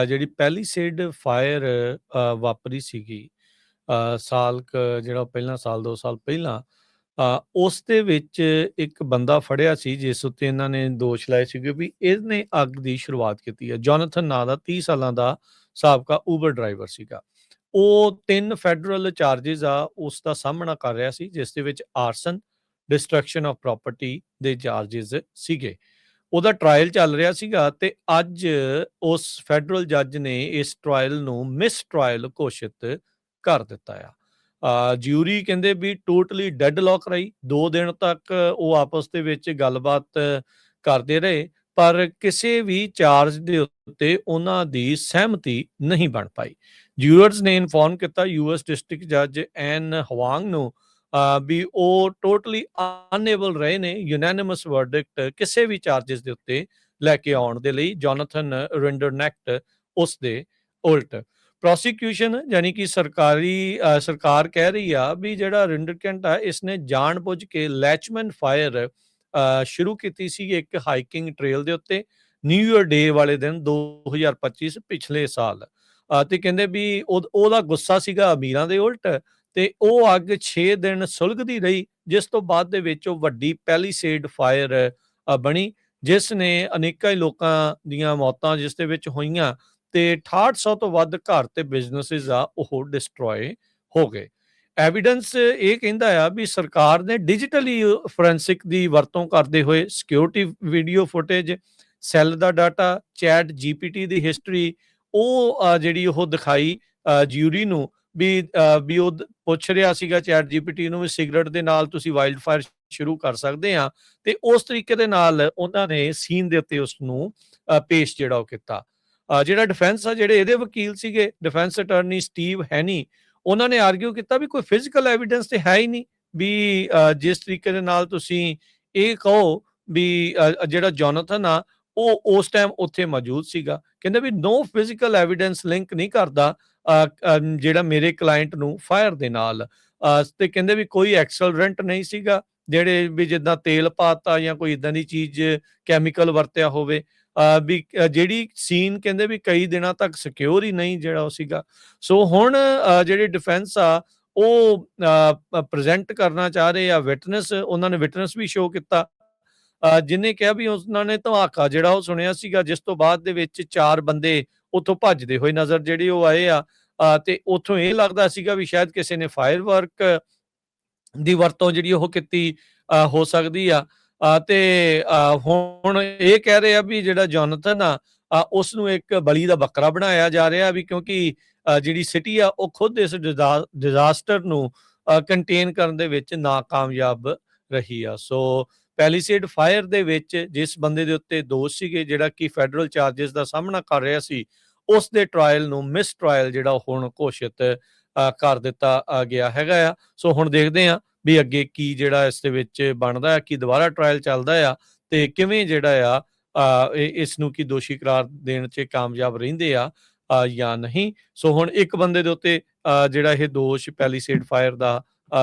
ਜਿਹੜੀ ਪੈਲੀਸੇਡ ਫਾਇਰ ਵਾਪਰੀ ਸੀਗੀ ਸਾਲ ਜਿਹੜਾ ਪਹਿਲਾਂ ਸਾਲ 2 ਸਾਲ ਪਹਿਲਾਂ, ਉਸ ਦੇ ਵਿੱਚ ਇੱਕ ਬੰਦਾ ਫੜਿਆ ਸੀ ਜਿਸ ਉੱਤੇ ਇਹਨਾਂ ਨੇ ਦੋਸ਼ ਲਾਏ ਸੀਗੇ ਵੀ ਇਹਨੇ ਅੱਗ ਦੀ ਸ਼ੁਰੂਆਤ ਕੀਤੀ ਹੈ। ਜੋਨਾਥਨ ਨਾਂ ਦਾ 30 ਸਾਲਾਂ ਦਾ ਸਾਬਕਾ ਊਬਰ ਡਰਾਈਵਰ ਸੀਗਾ। ਉਹ 3 ਫੈਡਰਲ ਚਾਰਜਿਸ ਆ ਉਸ ਦਾ ਸਾਹਮਣਾ ਕਰ ਰਿਹਾ ਸੀ, ਜਿਸ ਦੇ ਵਿੱਚ ਆਰਸਨ, ਡਿਸਟਰਕਸ਼ਨ ਆਫ ਪ੍ਰਾਪਰਟੀ ਦੇ ਚਾਰਜਿਸ ਸੀਗੇ। ਉਹਦਾ ਟਰਾਇਲ ਚੱਲ ਰਿਹਾ ਸੀਗਾ ਤੇ ਅੱਜ ਉਸ ਫੈਡਰਲ ਜੱਜ ਨੇ ਇਸ ਟਰਾਇਲ ਨੂੰ ਮਿਸ ਟਰਾਇਲ ਘੋਸ਼ਿਤ ਕਰ ਦਿੱਤਾ ਆ। ਜਿਊਰੀ ਕਹਿੰਦੇ ਵੀ ਟੋਟਲੀ ਡੈਡਲੌਕ ਰਹੀ। 2 ਦਿਨ ਤੱਕ ਉਹ ਆਪਸ ਦੇ ਵਿੱਚ ਗੱਲਬਾਤ ਕਰਦੇ ਰਹੇ, ਪਰ ਕਿਸੇ ਵੀ ਚਾਰਜ ਦੇ ਉੱਤੇ ਉਹਨਾਂ ਦੀ ਸਹਿਮਤੀ ਨਹੀਂ ਬਣ ਪਾਈ। ਜਿਊਰਰਸ ਨੇ ਇਨਫੋਰਮ ਕੀਤਾ US ਡਿਸਟ੍ਰਿਕਟ ਜੱਜ ਐਨ ਹਵਾਂਗ ਨੂੰ ਵੀ ਉਹ ਟੋਟਲੀ ਅਨਏਬਲ ਰਹੇ ਨੇ ਯੂਨੈਨਿਮਸ ਵਰਡਿਕਟ ਕਿਸੇ ਵੀ ਚਾਰਜਿਸ ਦੇ ਉੱਤੇ ਲੈ ਕੇ ਆਉਣ ਦੇ ਲਈ। ਜੋਨਾਥਨ ਰਿੰਡਰਨੈਕਟ ਉਸ ਦੇ ਉਲਟ ਪ੍ਰੋਸੀਕਿਊਸ਼ਨ ਯਾਨੀ ਕਿ ਸਰਕਾਰ ਕਹਿ ਰਹੀ ਆ ਵੀ ਜਿਹੜਾ ਰਿੰਡਰਕੈਂਟ ਆ ਇਸਨੇ ਜਾਣਬੁੱਝ ਕੇ ਲੈਚਮੈਨ ਫਾਇਰ ਸ਼ੁਰੂ ਕੀਤੀ ਸੀ ਇੱਕ ਹਾਈਕਿੰਗ ਟ੍ਰੇਲ ਦੇ ਉੱਤੇ ਨਿਊ ਈਅਰ ਡੇ ਵਾਲੇ ਦਿਨ 2025 ਪਿਛਲੇ ਸਾਲ। ਤੇ ਕਹਿੰਦੇ ਵੀ ਉਹਦਾ ਗੁੱਸਾ ਸੀਗਾ ਅਮੀਰਾਂ ਦੇ ਉਲਟ ਤੇ ਉਹ ਅੱਗ 6 ਦਿਨ ਸੁਲਗਦੀ ਰਹੀ, ਜਿਸ ਤੋਂ ਬਾਅਦ ਦੇ ਵਿੱਚ ਉਹ ਵੱਡੀ ਪੈਲੀਸੇਡ ਫਾਇਰ ਬਣੀ, ਜਿਸ ਨੇ ਅਨੇਕਾਂ ਹੀ ਲੋਕਾਂ ਦੀਆਂ ਮੌਤਾਂ ਜਿਸ ਦੇ ਵਿੱਚ ਹੋਈਆਂ ਤੇ 6800 ਤੋਂ ਵੱਧ ਘਰ ਤੇ ਬਿਜ਼ਨੈਸਿਸ ਆ ਉਹ ਡਿਸਟਰੋਏ ਹੋ ਗਏ। ਐਵੀਡੈਂਸ ਇਹ ਕਹਿੰਦਾ ਆ ਵੀ ਸਰਕਾਰ ਨੇ ਡਿਜੀਟਲੀ ਫੋਰੈਂਸਿਕ ਦੀ ਵਰਤੋਂ ਕਰਦੇ ਹੋਏ ਸਿਕਿਉਰਿਟੀ ਵੀਡੀਓ ਫੁਟੇਜ, ਸੈੱਲ ਦਾ ਡਾਟਾ, ਚੈਟ GPT ਦੀ ਹਿਸਟਰੀ ਉਹ ਜਿਹੜੀ ਉਹ ਦਿਖਾਈ ਜਿਊਰੀ ਨੂੰ ਵੀ ਉਹ ਪੁੱਛ ਰਿਹਾ ਸੀਗਾ ਚੈਟ GPT ਨੂੰ ਵੀ ਸਿਗਰਟ ਦੇ ਨਾਲ ਤੁਸੀਂ ਵਾਈਲਡ ਫਾਇਰ ਸ਼ੁਰੂ ਕਰ ਸਕਦੇ ਆ, ਤੇ ਉਸ ਤਰੀਕੇ ਦੇ ਨਾਲ ਉਹਨਾਂ ਨੇ ਸੀਨ ਦੇ ਉੱਤੇ ਉਸ ਨੂੰ ਪੇਸ਼ ਜਿਹੜਾ ਉਹ ਕੀਤਾ। ਜਿਹੜਾ ਡਿਫੈਂਸ ਆ, ਜਿਹੜੇ ਇਹਦੇ ਵਕੀਲ ਸੀਗੇ ਡਿਫੈਂਸ ਅਟਾਰਨੀ ਸਟੀਵ ਹੈਨੀ, ਉਹਨਾਂ ਨੇ ਆਰਗਿਊ ਕੀਤਾ ਵੀ ਕੋਈ ਫਿਜ਼ੀਕਲ ਐਵੀਡੈਂਸ ਤੇ ਹੈ ਹੀ ਨਹੀਂ ਵੀ ਜਿਸ ਤਰੀਕੇ ਦੇ ਨਾਲ ਤੁਸੀਂ ਇਹ ਕਹੋ ਵੀ ਜਿਹੜਾ ਜੋਨਾਥਨ ਆ ਉਹ ਉਸ ਟਾਈਮ ਉੱਥੇ ਮੌਜੂਦ ਸੀਗਾ। ਕਹਿੰਦੇ ਵੀ ਨੋ ਫਿਜ਼ੀਕਲ ਐਵੀਡੈਂਸ ਲਿੰਕ ਨਹੀਂ ਕਰਦਾ ਜਿਹੜਾ ਮੇਰੇ ਕਲਾਇੰਟ ਨੂੰ ਫਾਇਰ ਦੇ ਨਾਲ, ਤੇ ਕਹਿੰਦੇ ਵੀ ਕੋਈ ਐਕਸਲਰੈਂਟ ਨਹੀਂ ਸੀਗਾ ਜਿਹੜੇ ਵੀ ਜਿੱਦਾਂ ਤੇਲ ਪਾਤਾ ਜਾਂ ਕੋਈ ਇਦਾਂ ਦੀ ਚੀਜ਼ ਕੈਮੀਕਲ ਵਰਤਿਆ ਹੋਵੇ। ਵੀ ਜਿਹੜੀ ਸੀਨ ਕਹਿੰਦੇ ਵੀ ਕਈ ਦਿਨਾਂ ਤੱਕ ਸਿਕਿਉਰ ਹੀ ਨਹੀਂ ਜਿਹੜਾ ਉਹ ਸੀਗਾ। ਸੋ ਹੁਣ ਜਿਹੜੇ ਡਿਫੈਂਸ ਆ ਉਹ ਪ੍ਰੈਜ਼ੈਂਟ ਕਰਨਾ ਚਾਹ ਰਹੇ ਆ ਵਿਟਨੈਸ। ਉਹਨਾਂ ਨੇ ਵਿਟਨੈਸ ਵੀ ਸ਼ੋਅ ਕੀਤਾ ਜਿਹਨੇ ਕਿਹਾ ਵੀ ਉਹਨਾਂ ਨੇ ਧਮਾਕਾ ਜਿਹੜਾ ਉਹ ਸੁਣਿਆ ਸੀਗਾ, ਜਿਸ ਤੋਂ ਬਾਅਦ ਦੇ ਵਿੱਚ 4 ਬੰਦੇ ਉੱਥੋਂ ਭੱਜਦੇ ਹੋਏ ਨਜ਼ਰ ਜਿਹੜੇ ਉਹ ਆਏ ਆ ਤੇ ਉੱਥੋਂ ਇਹ ਲੱਗਦਾ ਸੀਗਾ ਵੀ ਸ਼ਾਇਦ ਕਿਸੇ ਨੇ ਫਾਇਰ ਵਰਕ ਦੀ ਵਰਤੋਂ ਜਿਹੜੀ ਉਹ ਕੀਤੀ ਹੋ ਸਕਦੀ ਆ। ਤੇ ਹੁਣ ਇਹ ਕਹਿ ਰਹੇ ਆ ਵੀ ਜਿਹੜਾ ਜੋਨਾਥਨ ਆ ਉਸ ਨੂੰ ਇੱਕ ਬਲੀ ਦਾ ਬੱਕਰਾ ਬਣਾਇਆ ਜਾ ਰਿਹਾ ਵੀ ਕਿਉਂਕਿ ਜਿਹੜੀ ਸਿਟੀ ਆ ਉਹ ਖੁਦ ਇਸ ਡਿਜ਼ਾਸਟਰ ਨੂੰ ਕੰਟੇਨ ਕਰਨ ਦੇ ਵਿੱਚ ਨਾਕਾਮਯਾਬ ਰਹੀ ਆ। ਸੋ ਪੈਲੀਸੇਡ ਫਾਇਰ ਦੇ ਵਿੱਚ ਜਿਸ ਬੰਦੇ ਦੇ ਉੱਤੇ ਦੋਸ਼ ਸੀਗੇ ਜਿਹੜਾ ਕਿ ਫੈਡਰਲ ਚਾਰਜਿਸ ਦਾ ਸਾਹਮਣਾ ਕਰ ਰਿਹਾ ਸੀ, ਉਸ ਦੇ ਟਰਾਇਲ ਨੂੰ ਮਿਸ ਟਰਾਇਲ ਜਿਹੜਾ ਹੁਣ ਘੋਸ਼ਿਤ ਕਰ ਦਿੱਤਾ ਗਿਆ ਹੈਗਾ ਆ। ਸੋ ਹੁਣ ਦੇਖਦੇ ਆ ਵੀ ਅੱਗੇ ਕੀ ਜਿਹੜਾ ਇਸ ਦੇ ਵਿੱਚ ਬਣਦਾ ਆ, ਕੀ ਦੁਬਾਰਾ ਟਰਾਇਲ ਚੱਲਦਾ ਆ ਤੇ ਕਿਵੇਂ ਜਿਹੜਾ ਆ ਇਸ ਨੂੰ ਕੀ ਦੋਸ਼ੀ ਕਰਾਰ ਦੇਣ 'ਚ ਕਾਮਯਾਬ ਰਹਿੰਦੇ ਆ ਜਾਂ ਨਹੀਂ। ਸੋ ਹੁਣ ਇੱਕ ਬੰਦੇ ਦੇ ਉੱਤੇ ਜਿਹੜਾ ਇਹ ਦੋਸ਼ ਪੈਲੀਸੇਡ ਫਾਇਰ ਦਾ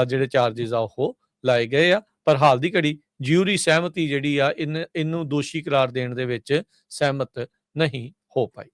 ਜਿਹੜੇ ਚਾਰਜਿਸ ਆ ਉਹ ਲਾਏ ਗਏ ਆ, ਪਰ ਹਾਲ ਦੀ ਘੜੀ ਜਿਊਰੀ ਸਹਿਮਤੀ ਜਿਹੜੀ ਆ ਇਹਨੂੰ ਦੋਸ਼ੀ ਕਰਾਰ ਦੇਣ ਦੇ ਵਿੱਚ ਸਹਿਮਤ ਨਹੀਂ ਹੋ ਪਾਈ।